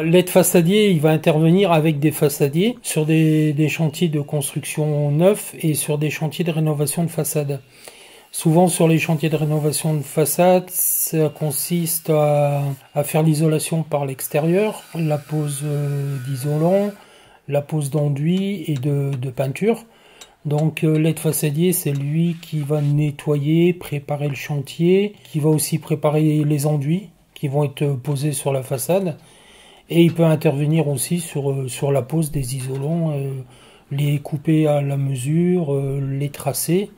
L'aide façadier, il va intervenir avec des façadiers sur des chantiers de construction neufs et sur des chantiers de rénovation de façade. Souvent sur les chantiers de rénovation de façade, ça consiste à faire l'isolation par l'extérieur, la pose d'isolant, la pose d'enduit et de peinture. Donc l'aide façadier, c'est lui qui va nettoyer, préparer le chantier, qui va aussi préparer les enduits qui vont être posés sur la façade. Et il peut intervenir aussi sur la pose des isolants, les couper à la mesure, les tracer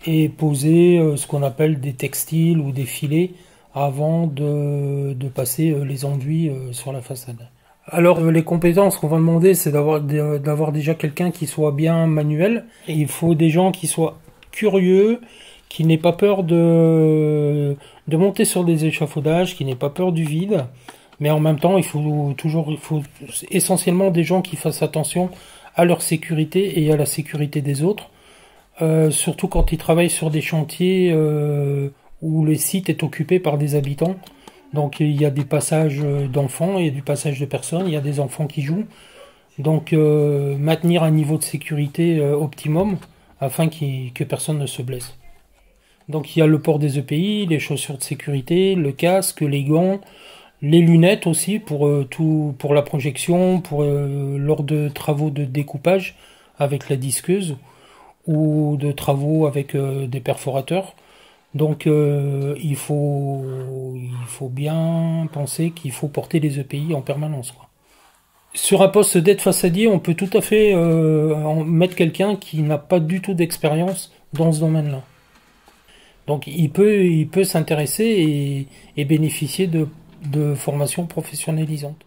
et poser ce qu'on appelle des textiles ou des filets avant de passer les enduits sur la façade. Alors les compétences qu'on va demander, c'est d'avoir déjà quelqu'un qui soit bien manuel. Et il faut des gens qui soient curieux, qui n'aient pas peur de monter sur des échafaudages, qui n'aient pas peur du vide. Mais en même temps, il faut essentiellement des gens qui fassent attention à leur sécurité et à la sécurité des autres. Surtout quand ils travaillent sur des chantiers où le site est occupé par des habitants. Donc il y a des passages d'enfants, il y a du passage de personnes, il y a des enfants qui jouent. Donc maintenir un niveau de sécurité optimum afin que personne ne se blesse. Donc il y a le port des EPI, les chaussures de sécurité, le casque, les gants, les lunettes aussi pour la projection, lors de travaux de découpage avec la disqueuse ou de travaux avec des perforateurs. Donc il faut bien penser qu'il faut porter les EPI en permanence, quoi. Sur un poste d'aide façadier, on peut tout à fait mettre quelqu'un qui n'a pas du tout d'expérience dans ce domaine-là. Donc il peut s'intéresser et bénéficier de formations professionnalisantes.